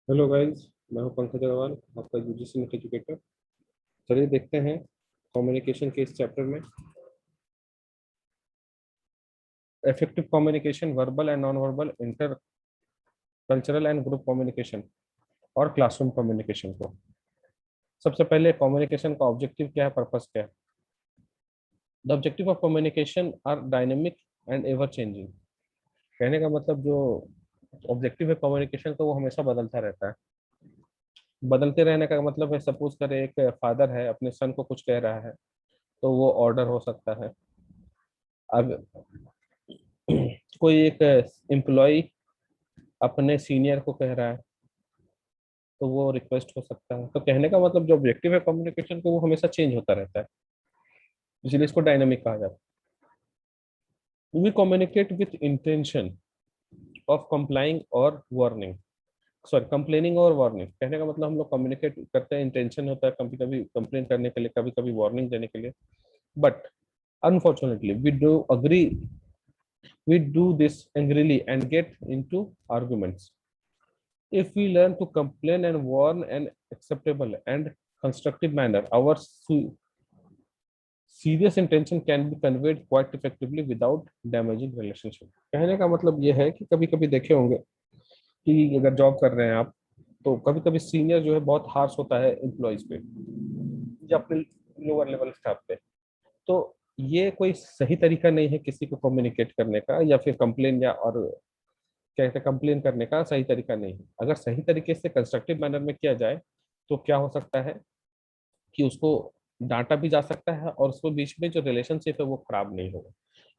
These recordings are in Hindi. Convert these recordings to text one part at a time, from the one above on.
Hello guys. मैं हूं पंकज अग्रवाल, आपका यूजीसी नेट एजुकेटर। चलिए देखते हैं कम्युनिकेशन के इस चैप्टर में effective communication, verbal and non verbal, inter cultural and group communication और क्लासरूम कम्युनिकेशन को। सबसे पहले कम्युनिकेशन का ऑब्जेक्टिव क्या है, पर्पस क्या है। The objective of communication are dynamic and ever changing. कहने का मतलब जो ऑब्जेक्टिव है कम्युनिकेशन का वो हमेशा बदलता रहता है। बदलते रहने का मतलब है, सपोज करें एक फादर है अपने सन को कुछ कह रहा है तो वो ऑर्डर हो सकता है। अब कोई एक एम्प्लॉय अपने सीनियर को कह रहा है तो वो रिक्वेस्ट हो सकता है। तो कहने का मतलब जो ऑब्जेक्टिव है कम्युनिकेशन को वो हमेशा चेंज होता रहता है, इसलिए इसको डायनामिक कहा जाता है। We communicate with intention of complying और वार्निंग, सॉरी कंप्लेनिंग और वार्निंग। कहने का मतलब हम लोग कम्युनिकेट करते हैं, इंटेंशन होता है कभी कभी कंप्लेन करने के लिए, कभी कभी वार्निंग देने के लिए। But unfortunately we do this angrily and get into arguments. If we learn to complain and warn in acceptable and constructive manner, our serious intention can be conveyed quite effectively without damaging relationship. कहने का मतलब ये है कि कभी कभी देखे होंगे कि अगर जॉब कर रहे हैं आप तो कभी कभी सीनियर जो है बहुत हार्श होता है एम्प्लॉयज पे या अपने लोअर लेवल स्टाफ पे। तो ये कोई सही तरीका नहीं है किसी को कम्युनिकेट करने का, या फिर कंप्लेन या और कहते हैं कंप्लेन करने का सही तरीका नहीं है। अगर सही तरीके से कंस्ट्रक्टिव मैनर में किया जाए तो क्या हो सकता है कि उसको डांटा भी जा सकता है और उसको बीच में जो रिलेशनशिप है वो खराब नहीं होगा।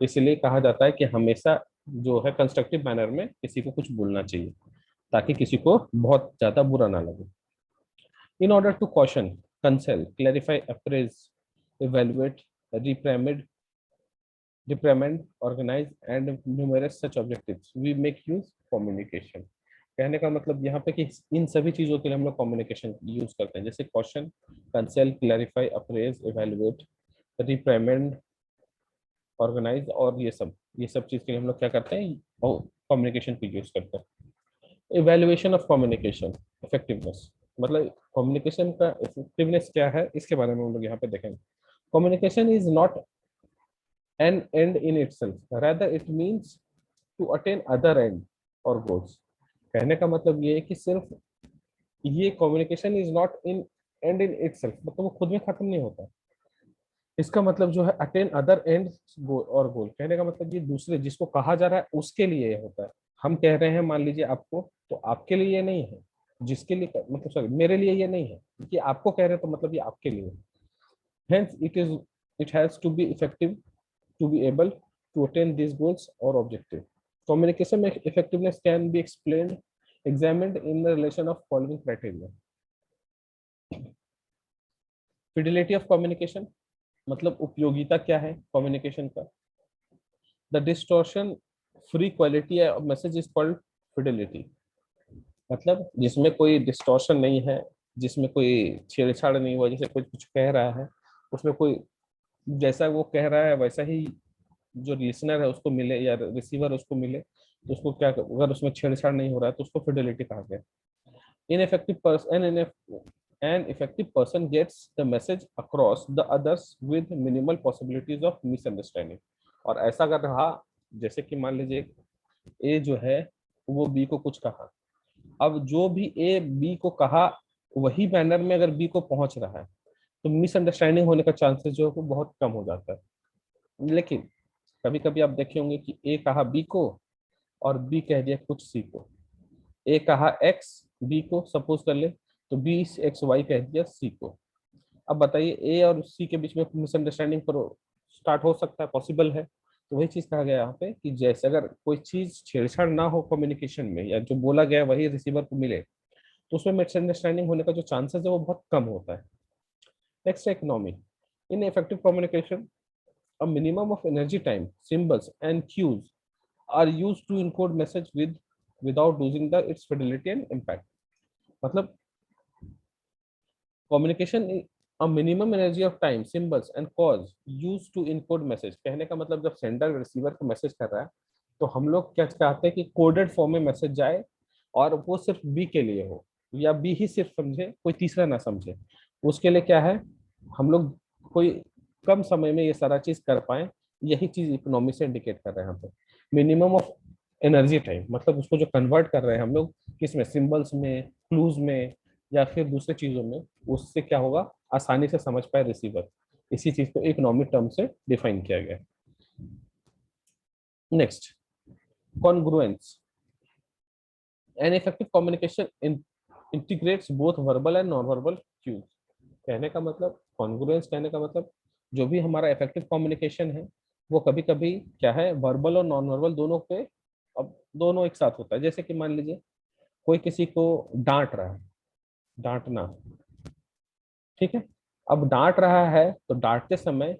इसलिए कहा जाता है कि हमेशा जो है कंस्ट्रक्टिव मैनर में किसी को कुछ बोलना चाहिए ताकि किसी को बहुत ज्यादा बुरा ना लगे। In order to question, counsel, clarify, appraise, evaluate, reprimand, organize, and numerous such objectives, we make use communication। कहने का मतलब यहाँ पे कि इन सभी चीजों के लिए हम लोग कम्युनिकेशन यूज करते हैं, जैसे question, counsel, clarify, appraise, evaluate, reprimand, organise, और ये सब चीज के लिए हम लोग क्या करते हैं, कम्युनिकेशन को यूज करते हैं। इवेल्युएशन ऑफ कम्युनिकेशन इफेक्टिवनेस, मतलब कम्युनिकेशन का इफेक्टिवनेस क्या है इसके बारे में हम लोग यहाँ पे देखेंगे। Communication is not an end in itself, rather it means to attain other end or goals। कहने का मतलब ये है कि सिर्फ ये communication is not in and in itself, मतलब वो खुद में खत्म नहीं होता। इसका मतलब जो है अटेन अदर एंड और गोल, कहने का मतलब ये दूसरे जिसको कहा जा रहा है उसके लिए ये होता है। हम कह रहे हैं मान लीजिए आपको, तो आपके लिए ये नहीं है। जिसके लिए मतलब सॉरी मेरे लिए ये नहीं है कि आपको कह रहे हैं तो मतलब ये आपके लिए है। Hence it has to be effective to be able to attain these goals or objective। Communication effectiveness can be examined in the relation of following criteria। Fidelity of communication, मतलब उपयोगिता क्या है कम्युनिकेशन का। The distortion free quality of message is called Fidelity, मतलब जिसमें कोई डिस्टॉर्शन नहीं है, जिसमें कोई छेड़छाड़ नहीं हुआ, जैसे कोई कुछ कह रहा है उसमें कोई जैसा वो कह रहा है वैसा ही जो लिसनर है उसको मिले या रिसीवर उसको मिले, तो उसको क्या, अगर उसमें छेड़छाड़ नहीं हो रहा है तो उसको फिडेलिटी कहा गया। Ineffective person an effective person gets the message across the others with minimal possibilities of misunderstanding। और ऐसा अगर रहा, जैसे कि मान लीजिए ए जो है वो बी को कुछ कहा, अब जो भी ए बी को कहा वही मैनर में अगर बी को पहुंच रहा है तो मिसअंडरस्टैंडिंग होने का चांसेस जो है वो बहुत कम हो जाता है। लेकिन कभी कभी आप देखे होंगे कि ए कहा बी को और बी कह दिया कुछ सी को। ए कहा एक्स बी को, सपोज कर ले, तो बी एक्स वाई कह दिया सी को। अब बताइए ए और सी के बीच में मिसअंडरस्टैंडिंग करो स्टार्ट हो सकता है, पॉसिबल है। तो वही चीज कहा गया यहाँ पे कि जैसे अगर कोई चीज छेड़छाड़ ना हो कम्युनिकेशन में, या जो बोला गया वही रिसीवर को मिले, तो उसमें मिसअंडरस्टैंडिंग होने का जो चांसेस है वो बहुत कम होता है। नेक्स्ट है economy. In effective communication a minimum of energy time, symbols and cues are used to encode message without losing the its fidelity and impact। मतलब communication a minimum energy of time, symbols and cause used to encode message। कहने का मतलब जब सेंडर रिसीवर को मैसेज कर रहा है तो हम लोग क्या चाहते हैं कि कोडेड फॉर्म में मैसेज जाए और वो सिर्फ बी के लिए हो। या बी ही सिर्फ समझे, कोई तीसरा ना समझे। उसके लिए क्या है, हम लोग कोई कम समय में ये सारा चीज कर पाए, यही चीज इकोनॉमी से इंडिकेट कर रहे हैं यहाँ पे। मिनिमम ऑफ एनर्जी टाइम, मतलब उसको जो कन्वर्ट कर रहे हैं हम लोग किसमें, सिंबल्स में, क्लूज में, या फिर दूसरे चीजों में, उससे क्या होगा, आसानी से समझ पाए रिसीवर। इसी चीज को इकोनॉमिक टर्म से डिफाइन किया गया। Next, congruence. An effective communication integrates both verbal and non verbal cues. कहने का मतलब, कॉन्ग्रुएंस कहने का मतलब, जो भी हमारा इफेक्टिव कम्युनिकेशन है वो कभी कभी क्या है, वर्बल और नॉन वर्बल दोनों पे, अब दोनों एक साथ होता है। जैसे कि मान लीजिए कोई किसी को डांट रहा है, डांटना, ठीक है। अब डांट रहा है तो डांटते समय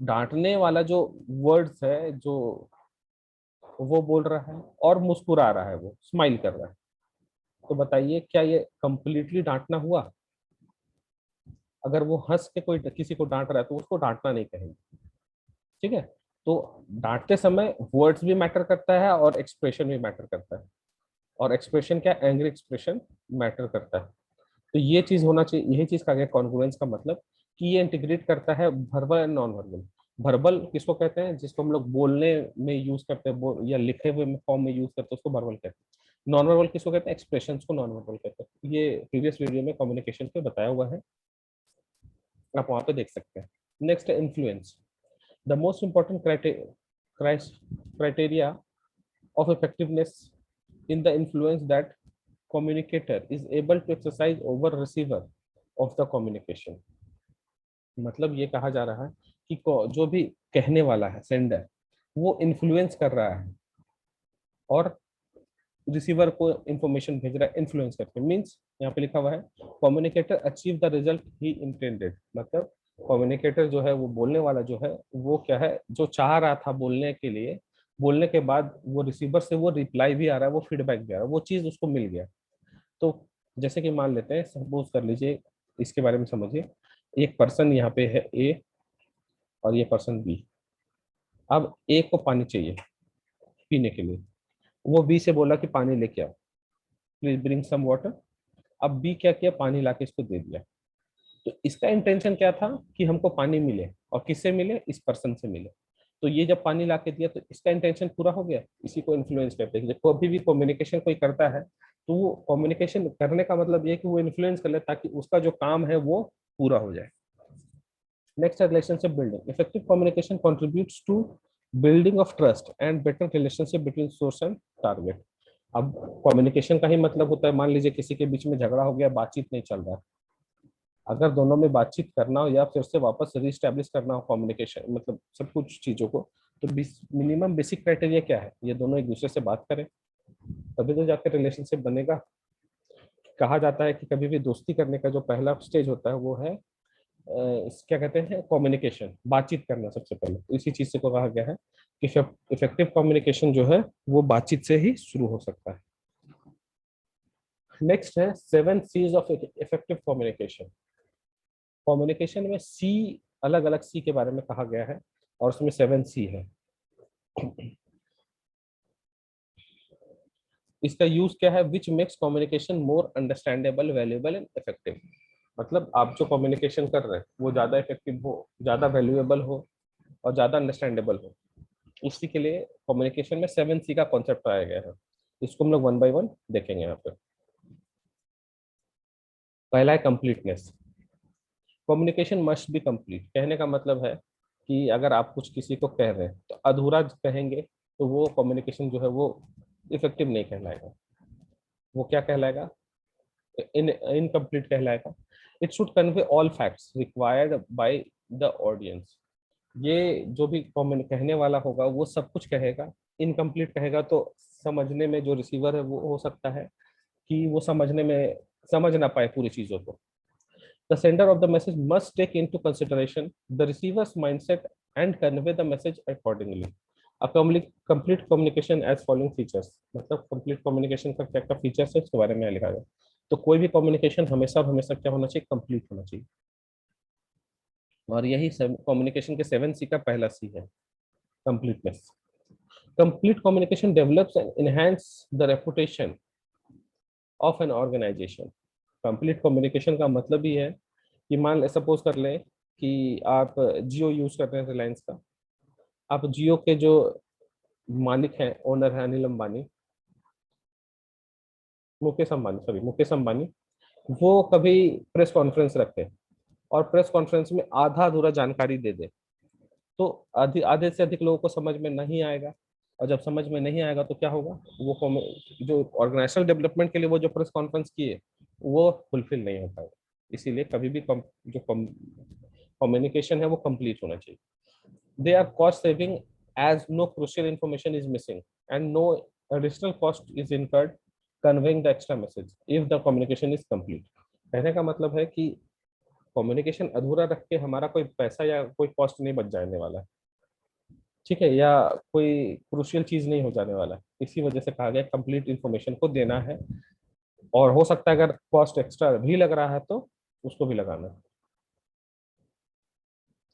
डांटने वाला जो वर्ड्स है जो वो बोल रहा है और मुस्कुरा रहा है, वो स्माइल कर रहा है, तो बताइए क्या ये कंप्लीटली डांटना हुआ? अगर वो हंस के कोई किसी को डांट रहा है तो उसको डांटना नहीं कहेंगे, ठीक है। तो डांटते समय वर्ड्स भी मैटर करता है और एक्सप्रेशन भी मैटर करता है, और एक्सप्रेशन क्या, एंग्री एक्सप्रेशन मैटर करता है। तो ये चीज होना चाहिए, यही चीज का गया कॉन्ग्रुएंस का मतलब, कि ये इंटीग्रेट करता है verbal and non verbal. Verbal किसको कहते हैं, जिसको हम लोग बोलने में यूज करते हैं, या लिखे हुए फॉर्म में यूज करते हैं, उसको वर्बल कहते हैं। नॉन वर्बल किसको कहते हैं, एक्सप्रेशंस को नॉन वर्बल कहते हैं। ये प्रीवियस वीडियो में कम्युनिकेशन पे बताया हुआ है, आप वहां पे देख सकते हैं। नेक्स्ट है influence. The most important criteria of effectiveness in the influence that communicator is able to exercise over receiver of the communication। मतलब ये कहा जा रहा है कि जो भी कहने वाला है, सेंडर, वो इन्फ्लुएंस कर रहा है और रिसीवर को इंफॉर्मेशन भेज रहा है इन्फ्लुएंस करके। मींस यहाँ पे लिखा हुआ है communicator achieve the result he intended. मतलब कम्युनिकेटर जो है, वो बोलने वाला जो है, वो क्या है, जो चाह रहा था बोलने के लिए, बोलने के बाद वो रिसीवर से वो रिप्लाई भी आ रहा है, वो फीडबैक भी आ रहा है, वो चीज उसको मिल गया। तो जैसे कि मान लेते हैं, सपोज कर लीजिए, इसके बारे में समझिए। एक पर्सन यहाँ पे है ए, और ये पर्सन बी। अब ए को पानी चाहिए पीने के लिए, वो बी से बोला कि पानी लेके आओ, प्लीज ब्रिंग सम वाटर। अब बी क्या किया, पानी लाके इसको दे दिया। तो इसका इंटेंशन क्या था कि हमको पानी मिले, और किससे मिले, इस पर्सन से मिले। तो ये जब पानी लाके दिया तो इसका इंटेंशन पूरा हो गया। इसी को इन्फ्लुएंस कहते हैं। जब कभी भी कम्युनिकेशन कोई करता है तो वो कम्युनिकेशन करने का मतलब ये है कि वो इन्फ्लुएंस कर ले, ताकि उसका जो काम है वो पूरा हो जाए। नेक्स्ट है relationship building. Effective communication contributes to building of trust and better relationship between source and target. अब कम्युनिकेशन का ही मतलब होता है, मान लीजिए किसी के बीच में झगड़ा हो गया, बातचीत नहीं चल रहा है, अगर दोनों में बातचीत करना हो या फिर से वापस रीस्टैब्लिश करना हो कम्युनिकेशन, मतलब सब कुछ चीजों को, तो मिनिमम बेसिक क्राइटेरिया क्या है, ये दोनों एक दूसरे से बात करें, तभी तो जाकर रिलेशनशिप बनेगा। कहा जाता है कि कभी भी दोस्ती करने का जो पहला स्टेज होता है वो है क्या कहते हैं, कम्युनिकेशन, बातचीत करना सबसे पहले। तो इसी चीज से को कहा गया है कि इफेक्टिव कम्युनिकेशन जो है वो बातचीत से ही शुरू हो सकता है। नेक्स्ट है 7 C's of effective communication. Communication में सी, अलग अलग सी के बारे में कहा गया है, और उसमें 7 सी है। इसका यूज क्या है, which makes communication more understandable, valuable and effective. मतलब आप जो कम्युनिकेशन कर रहे हैं वो ज्यादा इफेक्टिव हो, ज्यादा वैल्यूएबल हो, और ज्यादा अंडरस्टैंडेबल हो। इसी के लिए कम्युनिकेशन में 7 सी का कॉन्सेप्ट आया गया है। इसको हम लोग वन बाय वन देखेंगे यहाँ पे। पहला है completeness. Communication must be complete. कहने का मतलब है कि अगर आप कुछ किसी को कह रहे हैं तो अधूरा कहेंगे तो वो कम्युनिकेशन जो है वो इफेक्टिव नहीं कहलाएगा। वो क्या कहलाएगा, इनकम्प्लीट कहलाएगा। It should convey all facts required by the audience. ये जो भी कहने वाला होगा वो सब कुछ कहेगा, इनकम्प्लीट कहेगा तो समझने में जो रिसीवर है वो हो सकता है कि वो समझने में समझ ना पाए पूरी चीजों को। The sender of the message must take into consideration the receiver's mindset and convey the message accordingly. A complete communication as following features। मतलब complete communication का क्या क्या फीचर्स है इसके बारे में लिखा गया। तो कोई भी कम्युनिकेशन हमेशा हमेशा क्या होना चाहिए, कंप्लीट होना चाहिए। और यही कम्युनिकेशन के 7 सी का पहला सी है, completeness. Complete communication develops and enhance the reputation of an organisation. Complete communication का मतलब ही है कि मान ले, सपोज कर ले कि आप जियो यूज कर रहे हैं रिलायंस का। आप जियो के जो मालिक हैं, ओनर है अनिल अंबानी, मुकेश अंबानी, वो कभी प्रेस कॉन्फ्रेंस रखते हैं और प्रेस कॉन्फ्रेंस में आधा अधूरा जानकारी दे दे, तो आधे से अधिक लोगों को समझ में नहीं आएगा। और जब समझ में नहीं आएगा तो क्या होगा, वो जो ऑर्गेनाइजेशनल डेवलपमेंट के लिए वो जो प्रेस कॉन्फ्रेंस किए वो फुलफिल नहीं हो पाएगा। इसीलिए कभी भी जो कम्युनिकेशन है वो कंप्लीट होना चाहिए। They are cost saving as no crucial information is missing and no additional cost is incurred conveying the extra message if the communication is complete. कहने का मतलब है कि कम्युनिकेशन अधूरा रख के हमारा कोई पैसा या कोई कॉस्ट नहीं बच जाने वाला है, ठीक है, या कोई क्रूशियल चीज नहीं हो जाने वाला है। इसी वजह से कहा गया कंप्लीट इंफॉर्मेशन को देना है, और हो सकता है अगर कॉस्ट एक्स्ट्रा भी लग रहा है तो उसको भी लगाना है।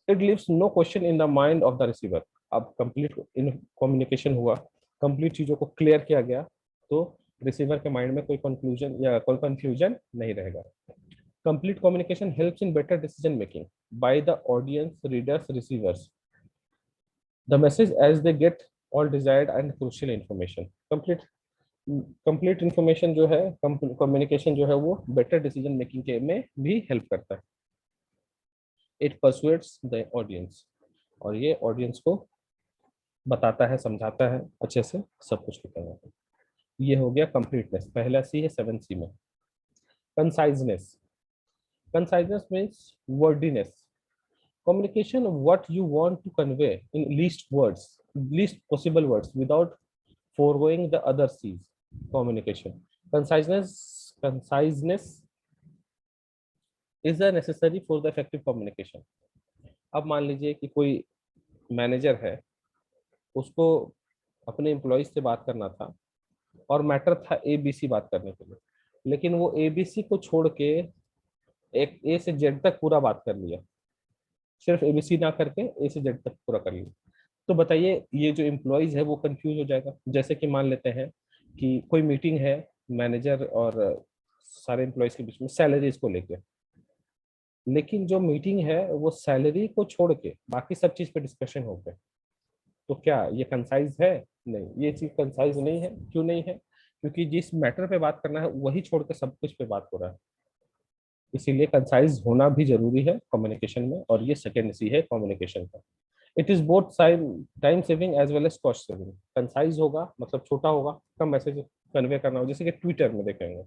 It leaves no question in the mind of the receiver. अब कंप्लीट इन कम्युनिकेशन हुआ, कंप्लीट चीजों को क्लियर किया गया, तो रिसीवर के माइंड में कोई कंक्लूजन या कोई कंफ्यूजन नहीं रहेगा। Complete communication helps in better decision making by the audience, readers, receivers the message as they get all desired and crucial information। Complete information जो है, कम्युनिकेशन जो है वो बेटर डिसीजन मेकिंग के में भी हेल्प करता है। इट परसुएट्स द ऑडियंस, और ये ऑडियंस को बताता है, समझाता है अच्छे से, सब कुछ करवाता है। ये हो गया कंप्लीटनेस, पहला सी है 7C में। Conciseness, conciseness means wordiness, communication what you want to convey in least possible words without foregoing the other C's। communication conciseness is a necessary for the effective communication। अब मान लीजिए कि कोई मैनेजर है, उसको अपने एम्प्लॉय से बात करना था और मैटर था ABC बात करने के लिए, लेकिन वो ABC को छोड़ के एक A से Z तक पूरा बात कर लिया, सिर्फ ABC ना करके A से Z तक पूरा कर लिया। तो बताइए ये जो एम्प्लॉयज है वो कंफ्यूज हो जाएगा। जैसे कि मान लेते हैं कि कोई मीटिंग है मैनेजर और सारे एम्प्लॉयज के बीच में सैलरीज को लेके, लेकिन जो मीटिंग है वो सैलरी को छोड़ के बाकी सब चीज पे डिस्कशन हो गया, तो क्या ये कंसाइज है? नहीं, ये चीज कंसाइज नहीं है। क्यों नहीं है? क्योंकि जिस मैटर पे बात करना है वही छोड़ के सब कुछ पे बात हो रहा है। इसीलिए कंसाइज होना भी जरूरी है कम्युनिकेशन में, और ये सेकेंड सी है कम्युनिकेशन का। It is both time saving as well as cost saving. Concise होगा मतलब छोटा होगा, कम मैसेज कन्वे करना हो, जैसे कि ट्विटर में देखेंगे,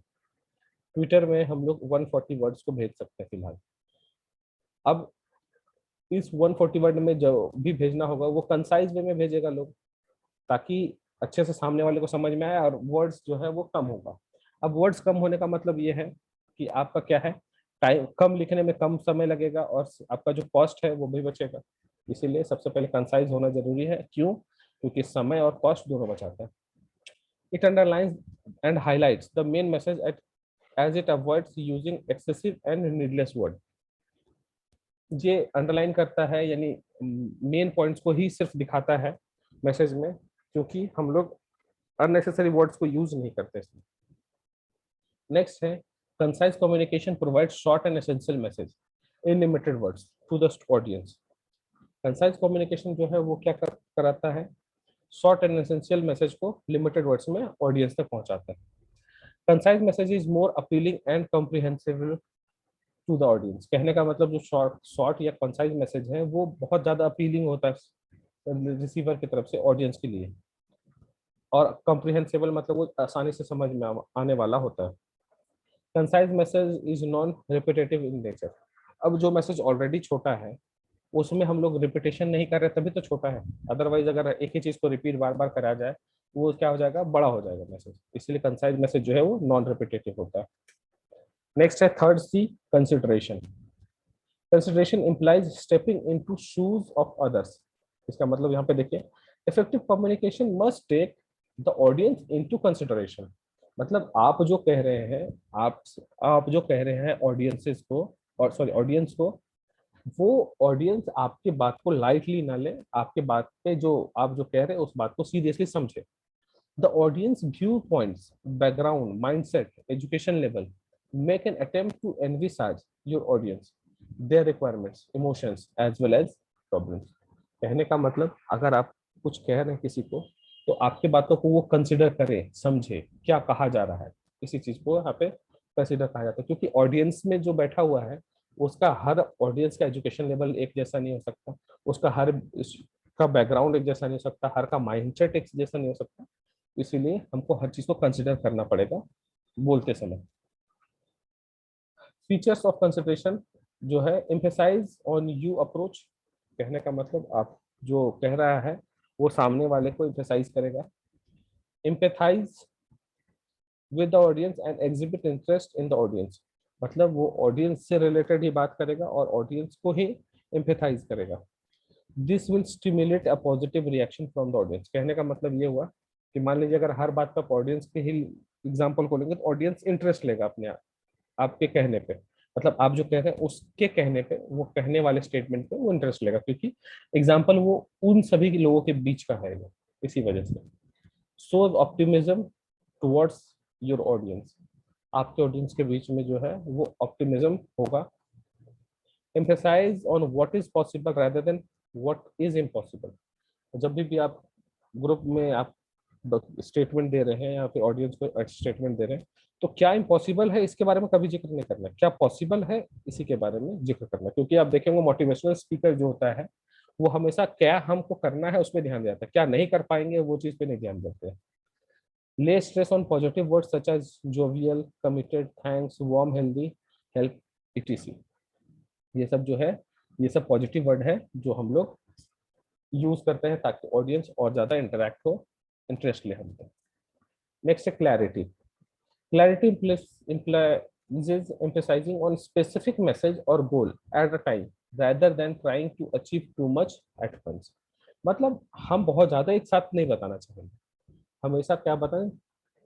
ट्विटर में हम लोग 140 वर्ड्स को भेज सकते हैं फिलहाल। अब इस 140 वर्ड में जो भी भेजना होगा वो कंसाइज वे में भेजेगा लोग, ताकि अच्छे से सामने वाले को समझ में आए, और वर्ड्स जो है वो कम होगा। अब वर्ड्स कम होने का मतलब ये है कि आपका क्या है, टाइम कम लिखने में कम समय लगेगा, और आपका जो कॉस्ट है वो भी बचेगा। इसीलिए सबसे पहले कंसाइज होना जरूरी है। क्यों? क्योंकि समय और कॉस्ट दोनों बचाता है। It underlines and highlights the main message at as it avoids using excessive and needless word. ये अंडरलाइन करता है, यानी मेन पॉइंट्स को ही सिर्फ दिखाता है मैसेज में, क्योंकि हम लोग अननेसेसरी वर्ड्स को यूज नहीं करते इसमें। नेक्स्ट है concise communication provide short and essential message in limited words to the audience. Concise communication जो है वो क्या कराता है, शॉर्ट एंड एसेंशियल मैसेज को लिमिटेड वर्ड्स में ऑडियंस तक पहुंचाता है। Concise message is more appealing and comprehensible to the audience. कहने का मतलब जो शॉर्ट या कंसाइज मैसेज है वो बहुत ज्यादा अपीलिंग होता है रिसीवर की तरफ से ऑडियंस के लिए, और कॉम्प्रिहेंसिबल मतलब वो आसानी से समझ में आने वाला होता है। Concise message is non repetitive in nature. अब जो मैसेज ऑलरेडी छोटा है उसमें हम लोग रिपीटेशन नहीं कर रहे तभी तो छोटा है, अदरवाइज अगर एक ही चीज को रिपीट बार बार कराया जाए वो क्या हो जाएगा, बड़ा हो जाएगा मैसेज। इसलिए कंसाइज मैसेज जो है वो नॉन रिपीटेटिव होता है। नेक्स्ट है third C, consideration. Consideration implies stepping into shoes of others. इसका मतलब यहाँ पे देखिए, effective communication must take the audience into consideration. मतलब आप जो कह रहे हैं, आप जो कह रहे हैं ऑडियंसेस को, और सॉरी ऑडियंस को, वो ऑडियंस आपके बात को लाइटली ना ले, आपके बात पे जो आप जो कह रहे हैं उस बात को सीरियसली समझे। The audience view points, background, mindset, education level, make an attempt to envisage your audience, their requirements, emotions as well as problems. कहने का मतलब अगर आप कुछ कह रहे हैं किसी को, तो आपकी बातों को वो कंसिडर करे, समझे क्या कहा जा रहा है, इसी चीज को यहाँ पे कंसिडर कहा जाता है। क्योंकि ऑडियंस में जो बैठा हुआ है, उसका हर ऑडियंस का एजुकेशन लेवल एक जैसा नहीं हो सकता, उसका हर का बैकग्राउंड एक जैसा नहीं हो सकता, हर का माइंडसेट एक जैसा नहीं हो सकता। इसीलिए हमको हर चीज को कंसिडर करना पड़ेगा बोलते समय। फीचर्स ऑफ कंसिडरेशन जो है, एम्फेसाइज ऑन यू अप्रोच। कहने का मतलब आप जो कह रहा है वो सामने वाले को एम्फेसाइज करेगा। Empathise with the audience and exhibit interest in the audience, मतलब वो ऑडियंस से रिलेटेड ही बात करेगा और ऑडियंस को ही एम्पैथाइज करेगा। This will stimulate a positive reaction from the audience. कहने का मतलब ये हुआ कि मान लीजिए अगर हर बात पर ऑडियंस के ही एग्जाम्पल को लेंगे तो ऑडियंस इंटरेस्ट लेगा अपने आपके कहने पे, मतलब आप जो कह रहे हैं उसके कहने पे, वो कहने वाले स्टेटमेंट पे वो इंटरेस्ट लेगा, क्योंकि एग्जाम्पल वो उन सभी लोगों के बीच का है वो, इसी वजह से। Shows optimism towards your audience, आपके ऑडियंस के बीच में जो है वो ऑप्टिमिज्म होगा। Emphasise on what is possible rather than what is impossible. जब भी आप ग्रुप में आप स्टेटमेंट दे रहे हैं या फिर ऑडियंस को स्टेटमेंट दे रहे हैं, तो क्या इम्पॉसिबल है इसके बारे में कभी जिक्र नहीं करना, क्या पॉसिबल है इसी के बारे में जिक्र करना। क्योंकि आप देखेंगे मोटिवेशनल स्पीकर जो होता है वो हमेशा क्या हमको करना है उस पर ध्यान देता है, क्या नहीं कर पाएंगे वो चीज पे नहीं ध्यान देते हैं। Lay stress on positive words such as jovial, committed, thanks, warm, healthy, help, etc. ये सब जो है, ये सब पॉजिटिव वर्ड है जो हम लोग यूज करते हैं ताकि ऑडियंस और ज्यादा इंटरेक्ट हो, इंटरेस्ट ले हमको। नेक्स्ट है clarity. Clarity implies emphasizing on specific message or goal at a time rather than trying to achieve too much at once। मतलब हम बहुत ज्यादा एक साथ नहीं बताना चाहेंगे, हमेशा क्या बताएं,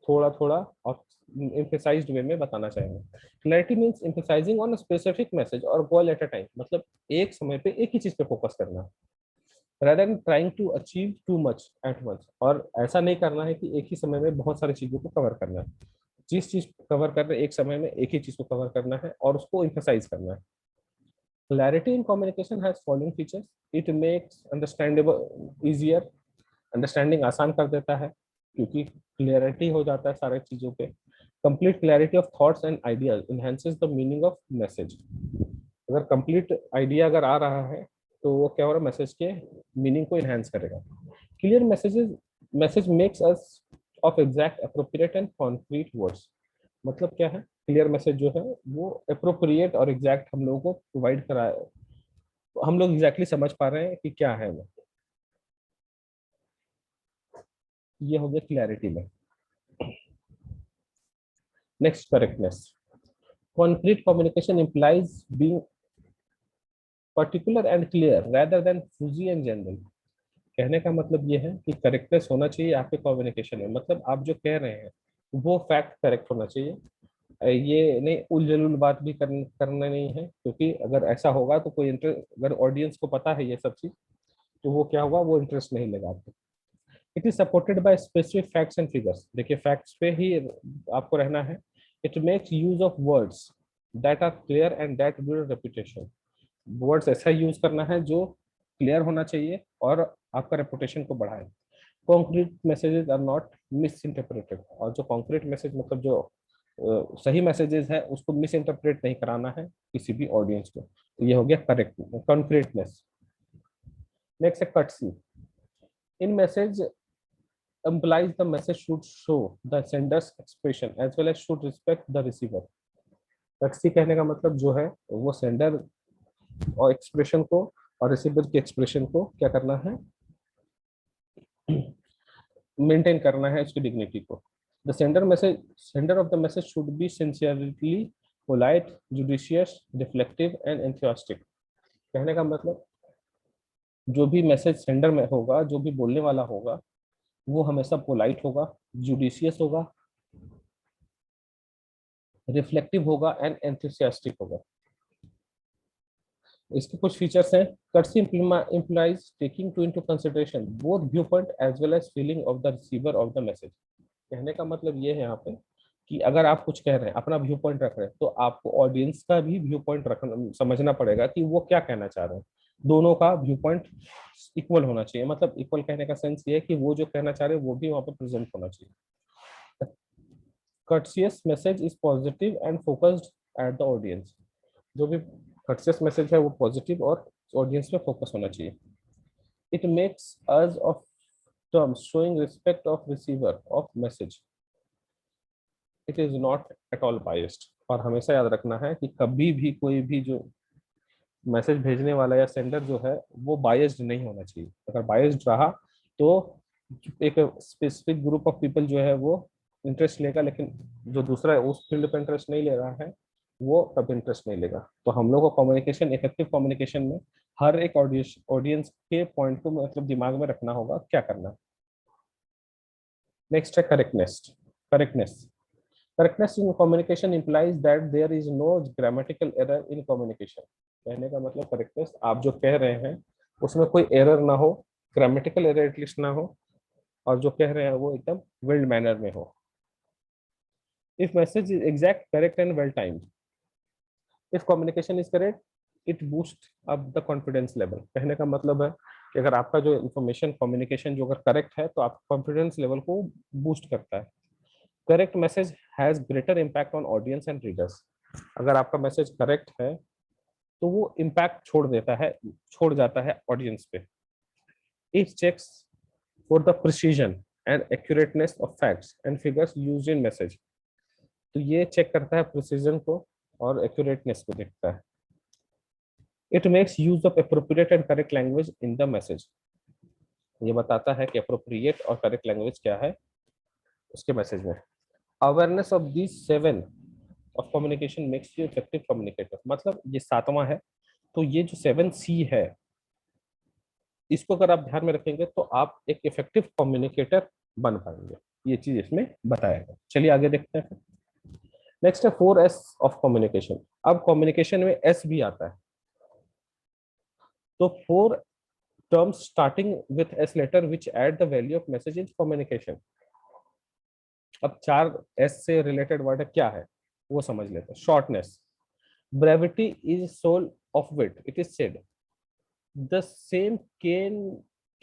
थोड़ा थोड़ा और emphasized वे में बताना चाहेंगे। Clarity means emphasizing on a specific message or goal at a time, मतलब एक समय पे एक ही चीज पे फोकस करना, rather than trying to achieve too much at once। और ऐसा नहीं करना है कि एक ही समय में बहुत सारी चीजों को कवर करना है, जिस चीज कवर कर रहे हैं एक समय में एक ही चीज को कवर करना है और उसको एम्फसाइज करना है। Clarity in communication has following features. It makes understandable easier, understanding आसान कर देता है क्योंकि क्लियरिटी हो जाता है सारे चीजों पे। Complete clarity of thoughts and ideas enhances the meaning of message. अगर कंप्लीट आइडिया अगर आ रहा है तो वो क्या हो रहा है, मैसेज के मीनिंग को इनहेंस करेगा। Clear messages message makes us of exact appropriate and concrete words. मतलब क्या है, क्लियर मैसेज जो है वो अप्रोप्रिएट और एग्जैक्ट हम लोगों को प्रोवाइड करा, हम लोग एग्जैक्टली समझ पा रहे हैं कि क्या है वो। ये हो गया क्लैरिटी में। Next, correctness. Concrete communication implies being particular and clear rather than fuzzy and general. कहने का मतलब ये है कि करेक्टनेस होना चाहिए आपके कम्युनिकेशन में, मतलब आप जो कह रहे हैं वो फैक्ट करेक्ट होना चाहिए। ये नहीं उलझुल बात भी करना नहीं है, क्योंकि अगर ऐसा होगा तो कोई इंटरेस्ट, अगर ऑडियंस को पता है ये सब चीज तो वो क्या होगा, वो इंटरेस्ट नहीं लेगा आपको। It is supported by specific facts and figures. देखिए फैक्ट्स पे ही आपको रहना है। It makes use of words that are clear and that build reputation. Words ऐसा यूज करना है जो क्लियर होना चाहिए और आपका रेपुटेशन को बढ़ाए। Concrete messages are not misinterpreted. और जो कॉन्क्रीट मैसेज मतलब जो सही मैसेजेस है उसको मिस इंटरप्रेट नहीं कराना है किसी भी ऑडियंस को। तो ये हो गया करेक्ट कॉन्क्रीटनेस। नेक्स्ट है courtesy. In message implies the message should show the sender's expression as well as should respect the receiver। Courtesy कहने का मतलब जो है वो सेंडर और एक्सप्रेशन को और रिसीवर के एक्सप्रेशन को क्या करना है, मेंटेन करना है उसकी डिग्निटी को। The sender of the message should be sincerely polite, judicious, reflective and enthusiastic. कहने का मतलब जो भी मैसेज सेंडर में होगा, जो भी बोलने वाला होगा, वो हमेशा पोलाइट होगा, जुडिशियस होगा, रिफ्लेक्टिव होगा एंड एंथुसियास्टिक होगा। इसके कुछ फीचर्स हैं। कर्सी implies taking to into consideration both viewpoint as well as feeling of the receiver of the message। कहने का मतलब ये है यहाँ पे कि अगर आप कुछ कह रहे हैं, अपना व्यू पॉइंट रख रहे हैं, तो आपको ऑडियंस का भी व्यू पॉइंट रखना, समझना पड़ेगा कि वो क्या कहना चाह रहे हैं। दोनों का व्यू पॉइंट इक्वल होना चाहिए। मतलब इक्वल कहने का सेंस ये है कि वो जो कहना चाह रहे हैं वो भी वहां पर प्रेजेंट होना चाहिए। courteous message is positive and focused at the audience। जो भी courteous मैसेज है वो पॉजिटिव और ऑडियंस पे फोकस होना चाहिए। it makes us of terms showing respect of receiver of message, it is not at all biased। और हमेशा याद रखना है कि कभी भी कोई भी जो मैसेज भेजने वाला या सेंडर जो है वो बायस्ड नहीं होना चाहिए। अगर बायस्ड रहा तो एक स्पेसिफिक ग्रुप ऑफ पीपल जो है वो इंटरेस्ट लेगा, लेकिन जो दूसरा है उस फील्ड पे इंटरेस्ट नहीं ले रहा है वो कभी इंटरेस्ट नहीं लेगा। तो हम लोग को कम्युनिकेशन, इफेक्टिव कम्युनिकेशन में हर एक ऑडियंस के पॉइंट को मतलब दिमाग में रखना होगा क्या करना। नेक्स्ट है correctness. Correctness correctness in communication implies that there is no grammatical error in communication। कहने का मतलब करेक्टनेस, आप जो कह रहे हैं उसमें कोई एरर ना हो, ग्रामेटिकल एरर एटलीस्ट ना हो, और जो कह रहे हैं वो एकदम वेल मैनर में हो। If message is exact, correct and well timed, if communication is correct, it boost up the confidence level. कहने का मतलब है कि अगर आपका जो इन्फॉर्मेशन कम्युनिकेशन जो अगर करेक्ट है तो आप कॉन्फिडेंस लेवल को बूस्ट करता है। Correct message has greater impact on audience and readers. अगर आपका मैसेज करेक्ट है तो वो इम्पैक्ट छोड़ जाता है ऑडियंस पे। It checks for the precision and accurateness of facts and figures used in message. तो ये चेक करता है प्रिसीजन को और एक्यूरेटनेस को देखता है। It makes use of appropriate and correct language in the message. ये बताता है कि अप्रोप्रिएट और करेक्ट लैंग्वेज क्या है उसके मैसेज में। Awareness of these 7 of communication makes you effective communicator. मतलब ये 7वां है। तो ये जो 7C है इसको अगर आप ध्यान में रखेंगे तो आप एक इफेक्टिव कम्युनिकेटर बन पाएंगे। ये चीज इसमें बताया गया। चलिए आगे देखते हैं। नेक्स्ट है 4S ऑफ कम्युनिकेशन। अब कम्युनिकेशन में S भी आता है। तो 4 terms starting with S letter which add the value of message in communication। अब 4S से रिलेटेड वर्ड क्या है वो समझ लेते हैं। Shortness, brevity is soul of wit, it is said. The same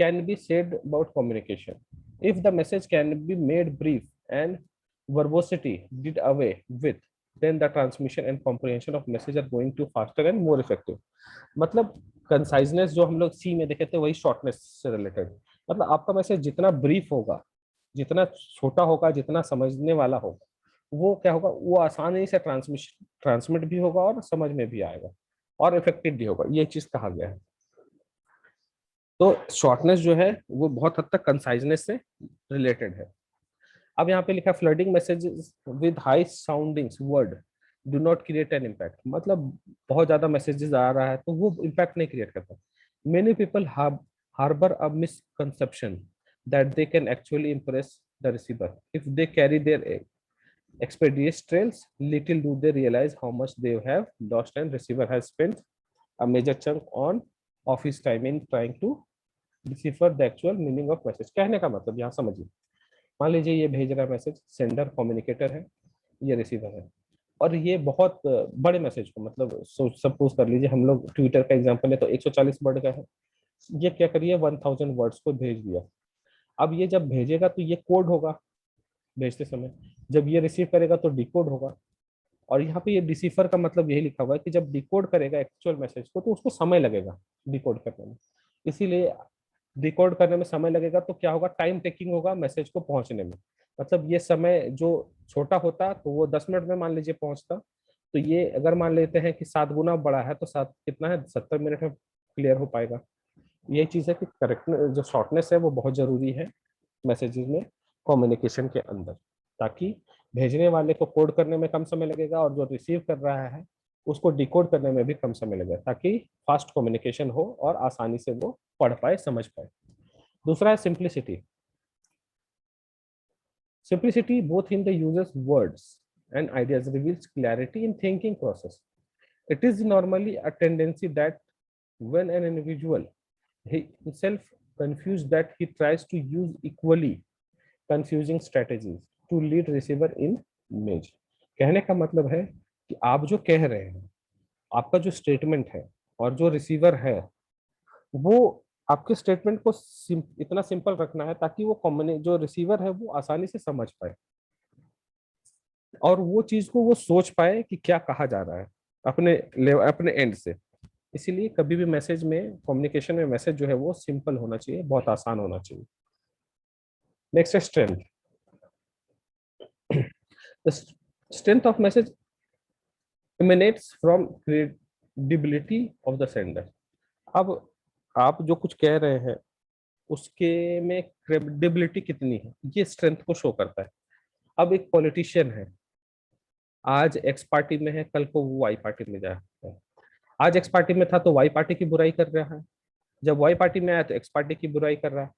can be said about communication। if the message can be made brief and verbosity did away with, then the transmission and comprehension of message are going to faster and more effective। मतलब कंसाइजनेस जो हम लोग सी में देखे थे वही शॉर्टनेस से रिलेटेड। मतलब आपका मैसेज जितना ब्रीफ होगा, जितना छोटा होगा, जितना समझने वाला होगा, वो क्या होगा, वो आसानी से ट्रांसमिट भी होगा और समझ में भी आएगा और इफेक्टिव भी होगा। ये चीज कहा गया है। तो शॉर्टनेस जो है वो बहुत हद तक कंसाइजनेस से रिलेटेड है। अब यहाँ पे लिखा flooding messages with high sounding word do not create an impact. मतलब बहुत ज्यादा मैसेजेस आ रहा है तो वो इम्पैक्ट नहीं क्रिएट करता। Many people harbor a misconception that they can actually impress the receiver if they carry their expeditious trails, little do they realize how much they have lost and receiver has spent a major chunk on of his time in trying to decipher the actual meaning of message। कहने का मतलब यहाँ समझिए, मान लीजिए ये भेज रहा है मैसेज, सेंडर कम्युनिकेटर है, ये रिसीवर है, और ये बहुत बड़े मैसेज को मतलब सपोज कर लीजिए हम लोग ट्विटर का एग्जांपल है तो 140 वर्ड का है। ये क्या करिए 1000 वर्ड्स को भेज दिया। अब ये जब भेजेगा तो ये कोड होगा भेजते समय, जब ये रिसीव करेगा तो डिकोड होगा। और यहाँ पे ये डिसीफर का मतलब यही लिखा हुआ है कि जब डिकोड करेगा एक्चुअल मैसेज को तो उसको समय लगेगा डिकोड करने में। इसीलिए डिकोड करने में समय लगेगा तो क्या होगा, टाइम टेकिंग होगा मैसेज को पहुंचने में। मतलब ये समय जो छोटा होता तो वो 10 मिनट में मान लीजिए पहुंचता, तो ये अगर मान लेते हैं कि 7 गुना बड़ा है तो 7 कितना है, 70 मिनट में क्लियर हो पाएगा। यही चीज है कि करेक्ट जो शॉर्टनेस है वो बहुत जरूरी है मैसेजेस में कम्युनिकेशन के अंदर, ताकि भेजने वाले को कोड करने में कम समय लगेगा और जो रिसीव कर रहा है उसको डिकोड करने में भी कम समय लगेगा, ताकि फास्ट कम्युनिकेशन हो और आसानी से वो पढ़ पाए समझ पाए। दूसरा है simplicity. Simplicity both in the users words and ideas reveals clarity in thinking process। It is normally a tendency that when an individual he himself confused that he tries to use equally confusing strategies to lead receiver in image. कहने का मतलब है कि आप जो कह रहे हैं, आपका जो स्टेटमेंट है और जो रिसीवर है, वो आपके स्टेटमेंट को इतना सिंपल रखना है ताकि वो जो रिसीवर है वो आसानी से समझ पाए और वो चीज को वो सोच पाए कि क्या कहा जा रहा है अपने अपने एंड से। इसीलिए कभी भी मैसेज में, कम्युनिकेशन में मैसेज जो है वो सिंपल होना चाहिए, बहुत आसान होना चाहिए। नेक्स्ट है strength. The strength of message emanates from credibility of the sender। अब आप जो कुछ कह रहे हैं उसके में क्रेडिबिलिटी कितनी है, ये स्ट्रेंथ को शो करता है। अब एक पॉलिटिशियन है, आज एक्स पार्टी में है, कल को वो वाई पार्टी में जा रहा है। आज एक्स पार्टी में था तो वाई पार्टी की बुराई कर रहा है, जब वाई पार्टी में आया तो एक्स पार्टी की बुराई कर रहा है।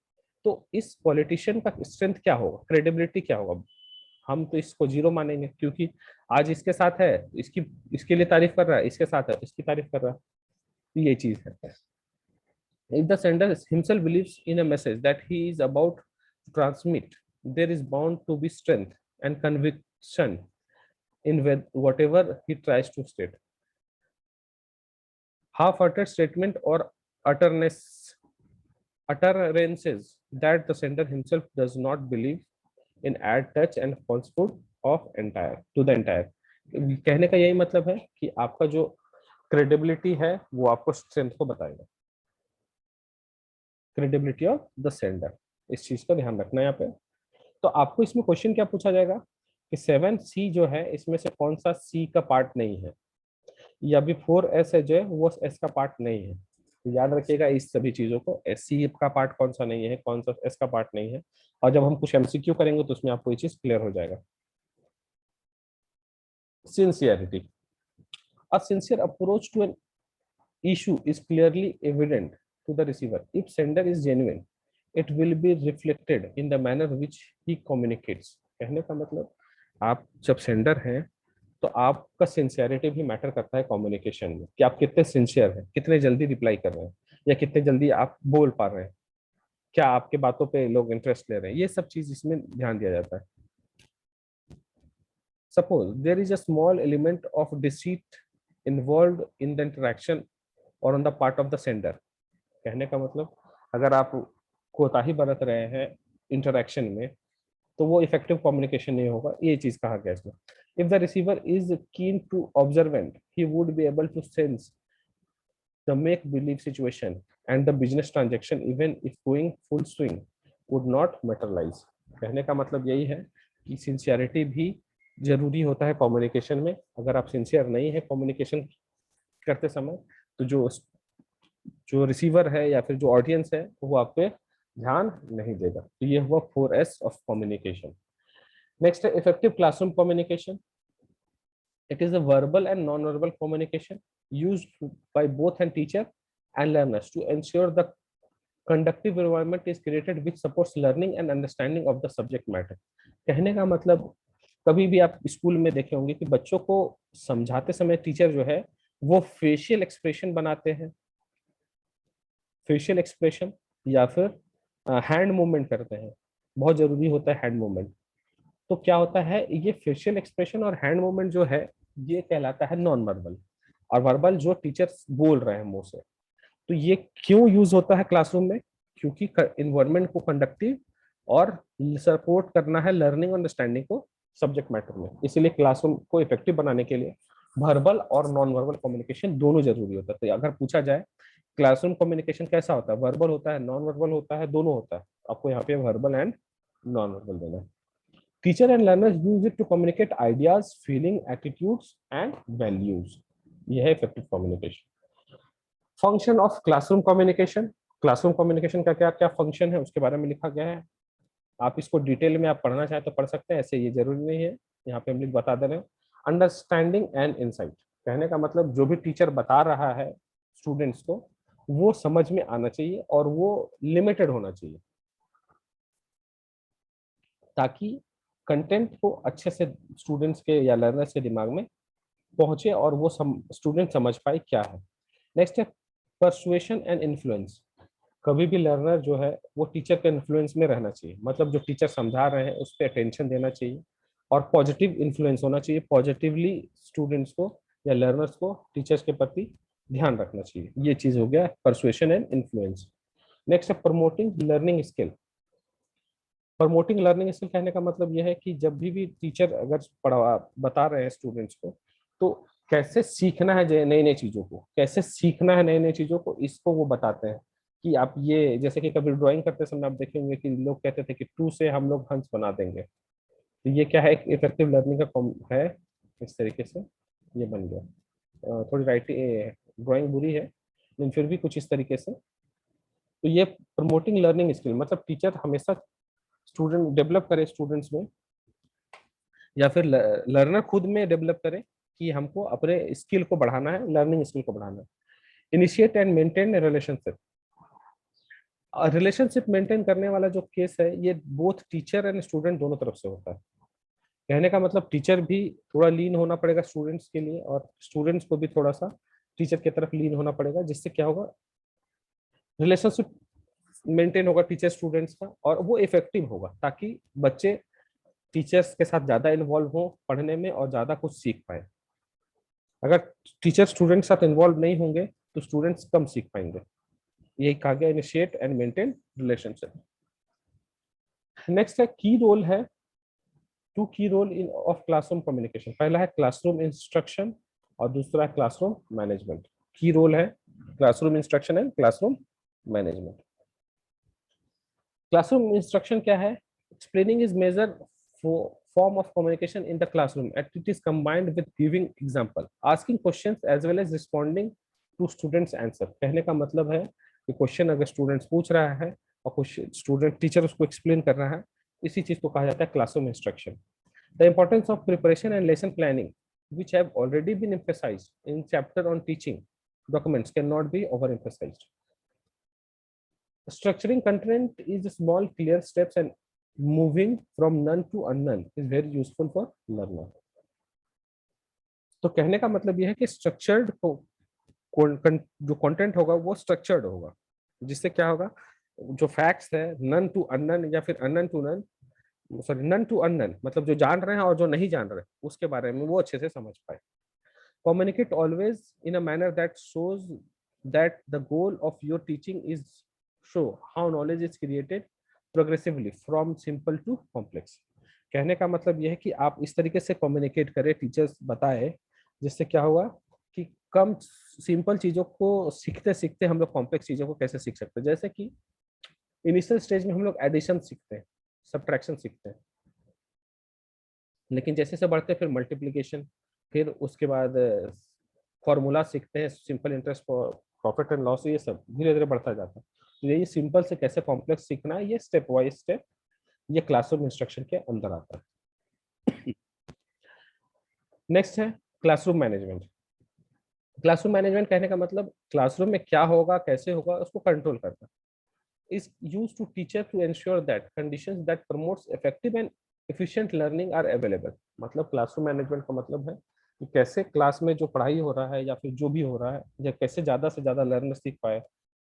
तो इस पॉलिटिशियन का स्ट्रेंथ क्या होगा, क्रेडिबिलिटी क्या होगा? हम तो इसको जीरो मानेंगे, क्योंकि आज इसके साथ है, इसकी इसके लिए तारीफ कर रहा है, इसके साथ है इसकी तारीफ कर रहा है। तो ये चीज है। If the sender himself believes in a message that he is about to transmit, there is bound to be strength and conviction in whatever he tries to state. Half-uttered statement or utterances that the sender himself does not believe in add touch and falsehood of entire to the entire। कहने का यही मतलब है कि आपका जो क्रेडिबिलिटी है वो आपको स्ट्रेंथ को बताएगा। क्रेडिबिलिटी ऑफ द सेंडर, इस चीज का ध्यान रखना है यहाँ पे। तो आपको इसमें क्वेश्चन क्या पूछा जाएगा कि 7C जो है इसमें से कौन सा C का पार्ट नहीं है, या भी 4S है जो है वो S का पार्ट नहीं है। तो याद रखिएगा इस सभी चीजों को, C का पार्ट कौन सा नहीं है, कौन सा S का पार्ट नहीं है। और जब हम कुछ MCQ करेंगे तो उसमें आपको ये चीज क्लियर हो जाएगा। Sincerity. A sincere approach to an issue is clearly evident to the receiver. If sender is genuine, it will be reflected in the manner which he communicates। कहने का मतलब आप जब सेंडर हैं तो आपका सिंसियरिटी भी मैटर करता है कम्युनिकेशन में, कि आप कितने सिंसियर हैं, कितने जल्दी रिप्लाई कर रहे हैं, या कितने जल्दी आप बोल पा रहे हैं, क्या आपके बातों पे लोग इंटरेस्ट ले रहे हैं, ये सब चीज इसमें ध्यान दिया जाता है। Suppose there is a small element of deceit involve in the interaction और on the part of the sender. कहने का मतलब अगर आप कोताही बरत रहे हैं इंटरेक्शन में तो वो इफेक्टिव कम्युनिकेशन नहीं होगा, ये चीज कहा गया इसमें। If the receiver is keen to observant he would be able to sense the make believe situation and the business transaction even if going full swing would not materialise. कहने का मतलब यही है कि सिंसियरिटी भी जरूरी होता है कम्युनिकेशन में। अगर आप सिंसियर नहीं है कम्युनिकेशन करते समय तो जो जो रिसीवर है या फिर जो ऑडियंस है वो आप पे ध्यान नहीं देगा। तो ये हुआ 4S ऑफ कम्युनिकेशन। नेक्स्ट है effective classroom communication. It is a verbal and non verbal communication used by both and teacher and learners to ensure the conducive environment is created which supports learning and understanding of the subject matter। कहने का मतलब कभी भी आप स्कूल में देखे होंगे कि बच्चों को समझाते समय टीचर जो है वो फेशियल एक्सप्रेशन बनाते हैं, फेशियल एक्सप्रेशन या फिर हैंड मूवमेंट करते हैं। बहुत जरूरी होता है हैंड मूवमेंट। तो क्या होता है, ये फेशियल एक्सप्रेशन और हैंड मूवमेंट जो है ये कहलाता है नॉन वर्बल, और वर्बल जो टीचर्स बोल रहे हैं मुंह से। तो ये क्यों यूज होता है क्लासरूम में, क्योंकि इन्वायरमेंट को कंडक्टिव और सपोर्ट करना है लर्निंग अंडरस्टैंडिंग को सब्जेक्ट मैटर में। इसीलिए क्लासरूम को इफेक्टिव बनाने के लिए वर्बल और नॉन वर्बल कम्युनिकेशन दोनों जरूरी होता है। तो अगर पूछा जाए क्लासरूम कम्युनिकेशन कैसा होता है, वर्बल होता है, नॉन वर्बल होता है, दोनों होता है, आपको यहाँ पे वर्बल एंड नॉन वर्बल देना है। Teacher and learners use it to communicate ideas, feeling, attitudes and values. यह है effective communication. Function of classroom communication. Classroom communication का क्या क्या फंक्शन है उसके बारे में लिखा गया है। आप इसको डिटेल में आप पढ़ना चाहे तो पढ़ सकते हैं, ऐसे ये जरूरी नहीं है, यहाँ पे हम लिख बता दे रहे हैं। Understanding and insight. कहने का मतलब जो भी टीचर बता रहा है स्टूडेंट्स को वो समझ में आना चाहिए और वो लिमिटेड होना चाहिए, ताकि कंटेंट को अच्छे से स्टूडेंट्स के या लर्नर्स के दिमाग में पहुंचे और वो स्टूडेंट समझ पाए क्या है। नेक्स्ट है परसुएशन एंड इन्फ्लुएंस। कभी भी लर्नर जो है वो टीचर के इन्फ्लुएंस में रहना चाहिए, मतलब जो टीचर समझा रहे हैं उस पर अटेंशन देना चाहिए और पॉजिटिव इन्फ्लुएंस होना चाहिए, पॉजिटिवली स्टूडेंट्स को या लर्नर्स को टीचर्स के प्रति ध्यान रखना चाहिए। ये चीज हो गया परसुएशन एंड इन्फ्लुएंस। नेक्स्ट है promoting learning skill. Promoting learning skill कहने का मतलब यह है कि जब भी टीचर अगर पढ़ा बता रहे हैं स्टूडेंट्स को, तो कैसे सीखना है नई नई चीजों को, कैसे सीखना है नई नई चीजों को, इसको वो बताते हैं। कि आप ये जैसे कि कभी ड्राइंग करते समय आप देखेंगे कि लोग कहते थे कि 2 से हम लोग हंस बना देंगे, तो ये क्या है, एक इफेक्टिव लर्निंग का है। इस तरीके से ये बन गया। थोड़ी राइटिंग ड्राइंग बुरी है, लेकिन फिर भी कुछ इस तरीके से। तो ये प्रमोटिंग लर्निंग स्किल मतलब टीचर हमेशा स्टूडेंट डेवलप करे स्टूडेंट्स में, या फिर लर्नर खुद में डेवलप करे कि हमको अपने स्किल को बढ़ाना है, लर्निंग स्किल को बढ़ाना है। Initiate and maintain relationship. Relationship maintain करने वाला जो केस है, ये बोथ टीचर एंड स्टूडेंट दोनों तरफ से होता है। कहने का मतलब टीचर भी थोड़ा लीन होना पड़ेगा स्टूडेंट्स के लिए, और स्टूडेंट्स को भी थोड़ा सा टीचर की तरफ लीन होना पड़ेगा, जिससे क्या होगा, रिलेशनशिप मेंटेन होगा टीचर स्टूडेंट्स का, और वो इफेक्टिव होगा, ताकि बच्चे टीचर्स के साथ ज्यादा इन्वॉल्व हो पढ़ने में और ज्यादा कुछ सीख पाए। अगर टीचर स्टूडेंट साथ इन्वॉल्व नहीं होंगे तो स्टूडेंट्स कम सीख पाएंगे। यही कहा गया, initiate and maintain relationship. Next है की रोल है, to key role in of classroom communication. पहला है क्लासरूम इंस्ट्रक्शन और दूसरा है क्लासरूम मैनेजमेंट। की रोल है classroom instruction and classroom management. Classroom instruction क्या है? Explaining is major form of communication in the classroom, and it is combined with giving example, asking questions as well as responding to students answer। कहने का मतलब है कि क्वेश्चन अगर स्टूडेंट्स पूछ रहा है और कुछ स्टूडेंट टीचर उसको एक्सप्लेन कर रहा है, इसी चीज को कहा जाता है classroom instruction. The importance of preparation and lesson planning which have already been emphasized in chapter on teaching documents cannot be overemphasized. Structuring content is small clear steps and moving from none to unknown is very useful for learner। तो कहने का मतलब यह है कि स्ट्रक्चर्ड जो कंटेंट होगा वो स्ट्रक्चर्ड होगा, जिससे क्या होगा, जो फैक्ट्स है नन टू अननन या फिर अननन टू नन, सॉरी नन टू अननन, मतलब जो जान रहे हैं और जो नहीं जान रहे उसके बारे में वो अच्छे से समझ पाए। Communicate always in a manner that shows that the goal of your teaching is show how knowledge is created progressively from simple to complex. कहने का मतलब यह है कि आप इस तरीके से कम्युनिकेट करें, टीचर्स बताए, जिससे क्या होगा कि कम सिंपल चीजों को सीखते सीखते हम लोग कॉम्प्लेक्स चीजों को कैसे सीख सकते हैं। जैसे कि इनिशियल स्टेज में हम लोग एडिशन सीखते हैं, सब्ट्रैक्शन सीखते हैं, लेकिन जैसे से बढ़ते हैं फिर मल्टीप्लिकेशन, फिर उसके बाद फॉर्मूला सीखते हैं, simple interest, profit and loss, ये सब धीरे धीरे बढ़ता जाता है। तो यही सिंपल से कैसे कॉम्प्लेक्स सीखना है, ये स्टेप वाइज स्टेप ये क्लासरूम इंस्ट्रक्शन के अंदर आता है। नेक्स्ट है क्लासरूम मैनेजमेंट। क्लासरूम मैनेजमेंट कहने का मतलब क्लासरूम में क्या होगा, कैसे होगा, उसको कंट्रोल करना। Is used to teacher to ensure that conditions that promotes effective and efficient learning are available. मतलब क्लासरूम मैनेजमेंट का मतलब है कि कैसे क्लास में जो पढ़ाई हो रहा है या फिर जो भी हो रहा है, या कैसे ज्यादा से ज्यादा लर्नर सीख पाए,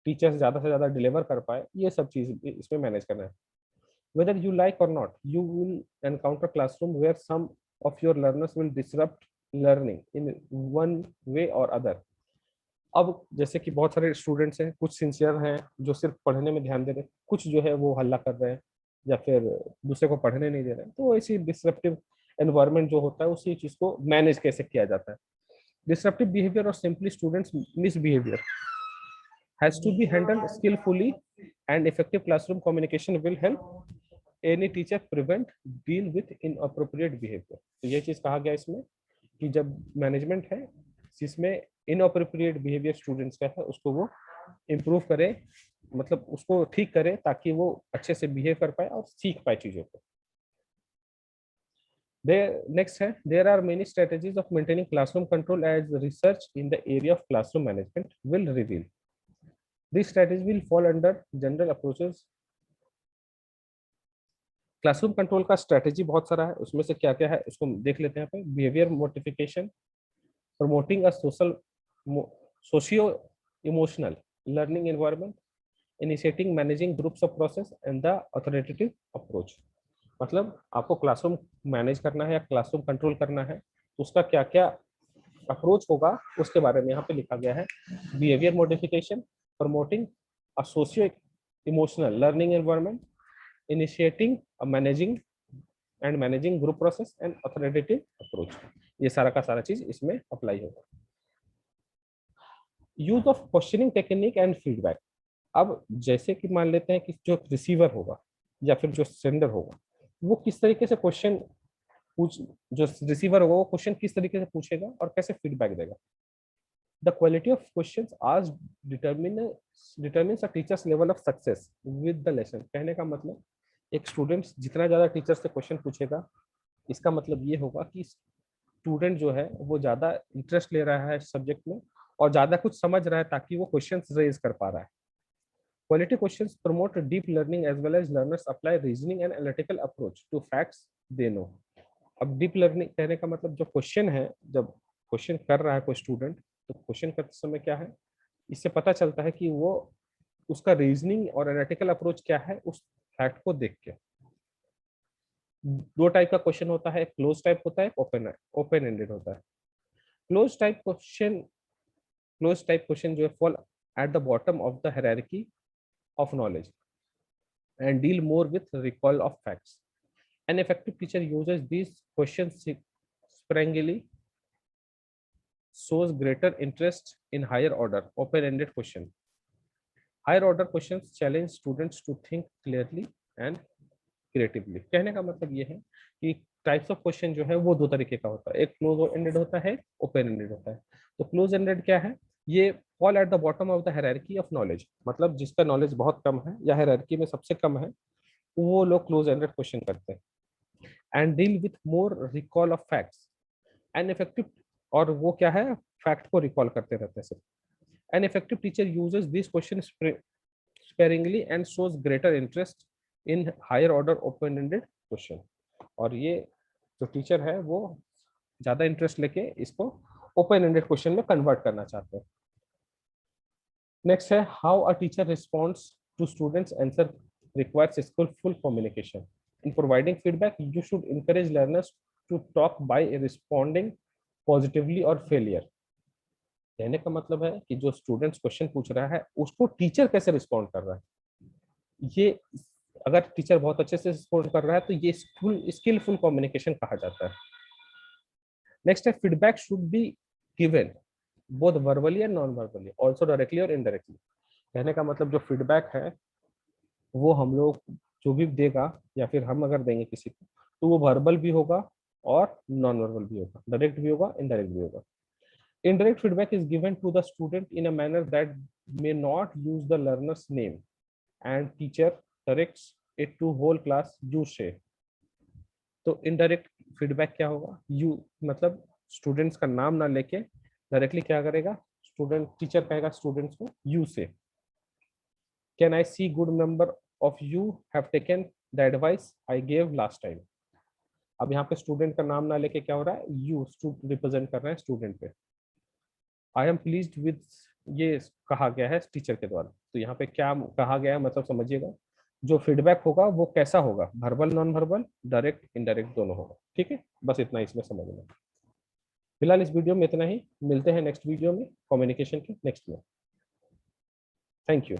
टीचर्स ज्यादा से ज्यादा डिलीवर कर पाए, ये सब चीज इसमें मैनेज करना है। Whether you like or not, you will encounter classroom where some of your learners will disrupt learning in one way or other। अब जैसे कि बहुत सारे स्टूडेंट्स हैं, कुछ सिंसियर हैं जो सिर्फ पढ़ने में ध्यान दे रहे हैं, कुछ जो है वो हल्ला कर रहे हैं या फिर दूसरे को पढ़ने नहीं दे रहे हैं। तो ऐसी डिसरप्टिव एनवायरनमेंट जो होता है, उसी चीज को मैनेज कैसे किया जाता है। डिसरप्टिव बिहेवियर और simply students misbehaviour has to be handled skillfully, and effective classroom communication will help any teacher prevent deal with inappropriate behavior। तो ये चीज कहा गया इसमें कि जब मैनेजमेंट है जिसमें इनअप्रोप्रिएट बिहेवियर स्टूडेंट्स का है, उसको वो इम्प्रूव करे, मतलब उसको ठीक करे, ताकि वो अच्छे से बिहेव कर पाए और सीख पाए चीजों को। नेक्स्ट है there are many strategies of maintaining classroom control as research in the area of classroom management will reveal. This strategy will fall under general approaches। Classroom control का स्ट्रेटेजी बहुत सारा है, उसमें से क्या क्या है उसको देख लेते हैं। यहाँ पे behaviour mortification, promoting a socio emotional learning environment, initiating managing groups of process and the authoritative approach. मतलब आपको क्लासरूम मैनेज करना है या क्लासरूम कंट्रोल करना है तो उसका क्या क्या अप्रोच होगा उसके बारे में यहाँ पे लिखा गया है। Behaviour modification, promoting a socio emotional learning environment, initiating managing and managing group process and authoritative approach. ये सारा का सारा चीज इसमें अप्लाई होगा। Use of questioning technique and feedback. अब जैसे कि मान लेते हैं कि जो रिसीवर होगा या फिर जो सेंडर होगा वो किस तरीके से क्वेश्चन पूछ, जो रिसीवर होगा वो क्वेश्चन किस तरीके से पूछेगा और कैसे फीडबैक देगा। The quality of questions asked determines a teachers level of success with the lesson. कहने का मतलब एक स्टूडेंट जितना ज्यादा टीचर से क्वेश्चन पूछेगा इसका मतलब ये होगा कि स्टूडेंट जो है वो ज्यादा इंटरेस्ट ले रहा है सब्जेक्ट में और ज्यादा कुछ समझ रहा है ताकि वो क्वेश्चंस रेज कर पा रहा है। Quality questions promote deep learning as well as learners apply reasoning and analytical approach to facts they know। अब डीप लर्निंग कहने का मतलब जो क्वेश्चन है, जब क्वेश्चन कर रहा है कोई स्टूडेंट तो क्वेश्चन करते समय क्या है, इससे पता चलता है कि वो उसका रीजनिंग और एनालिटिकल अप्रोच क्या है उस फैक्ट को देख के। दो टाइप का क्वेश्चन होता है, क्लोज टाइप होता है, ओपन एंडेड होता है। क्लोज टाइप क्वेश्चन जो है fall at the bottom of the hierarchy of knowledge and deal more with recall of facts. An effective teacher uses these questions sparingly, shows greater interest in higher order open-ended question. Higher order questions challenge students to think clearly and creatively। कहने का मतलब ये है कि टाइप्स ऑफ क्वेश्चन जो है वो दो तरीके का होता है, एक क्लोज एंडेड होता है, ओपन एंडेड होता है। तो क्लोज एंडेड क्या है, ये fall at the bottom of the hierarchy of knowledge, मतलब जिसका नॉलेज बहुत कम है या हायरार्की में सबसे कम है वो लोग क्लोज एंडेड क्वेश्चन करते हैं। And deal with more recall of facts and effective, और वो क्या है, फैक्ट को रिकॉल करते रहते हैं सिर्फ। An effective teacher uses this question sparingly and shows greater interest in higher order open ended question। और ये जो टीचर है वो ज्यादा इंटरेस्ट लेके इसको ओपन एंडेड क्वेश्चन में कन्वर्ट करना चाहते हैं। नेक्स्ट है how a teacher responds to students answer requires skilful communication. In providing feedback you should encourage learners to talk by responding positively और फेलियर। कहने का मतलब है कि जो स्टूडेंट्स क्वेश्चन पूछ रहा है उसको टीचर कैसे रिस्पॉन्ड कर रहा है, ये अगर टीचर बहुत अच्छे से रिस्पॉन्ड कर रहा है तो ये स्किलफुल कम्युनिकेशन कहा जाता है। नेक्स्ट है feedback should be given both verbally and non verbally, also directly और इनडायरेक्टली। कहने का मतलब जो फीडबैक है वो हम लोग जो भी देगा या फिर हम अगर देंगे किसी को तो वो वर्बल भी होगा और नॉन वर्बल भी होगा, डायरेक्ट भी होगा, इनडायरेक्ट भी होगा। Indirect feedback is given to the student in a manner that may not use the learner's name and teacher directs it to whole class you say। तो इनडायरेक्ट फीडबैक क्या होगा, यू मतलब स्टूडेंट्स का नाम ना लेके डायरेक्टली क्या करेगा, स्टूडेंट टीचर कहेगा स्टूडेंट्स को यू से। Can I see good number of you have taken the advice I gave last time. अब यहाँ पे स्टूडेंट का नाम ना लेके क्या हो रहा है, यू रिप्रेजेंट कर रहे हैं स्टूडेंट पे। आई एम प्लीज्ड विद, ये कहा गया है टीचर के द्वारा। तो यहाँ पे क्या कहा गया है मतलब समझिएगा, जो फीडबैक होगा वो कैसा होगा, verbal non verbal direct indirect दोनों होगा। ठीक है, बस इतना इसमें समझना। फिलहाल इस वीडियो में इतना ही, मिलते हैं नेक्स्ट वीडियो में कम्युनिकेशन के नेक्स्ट में। Thank you.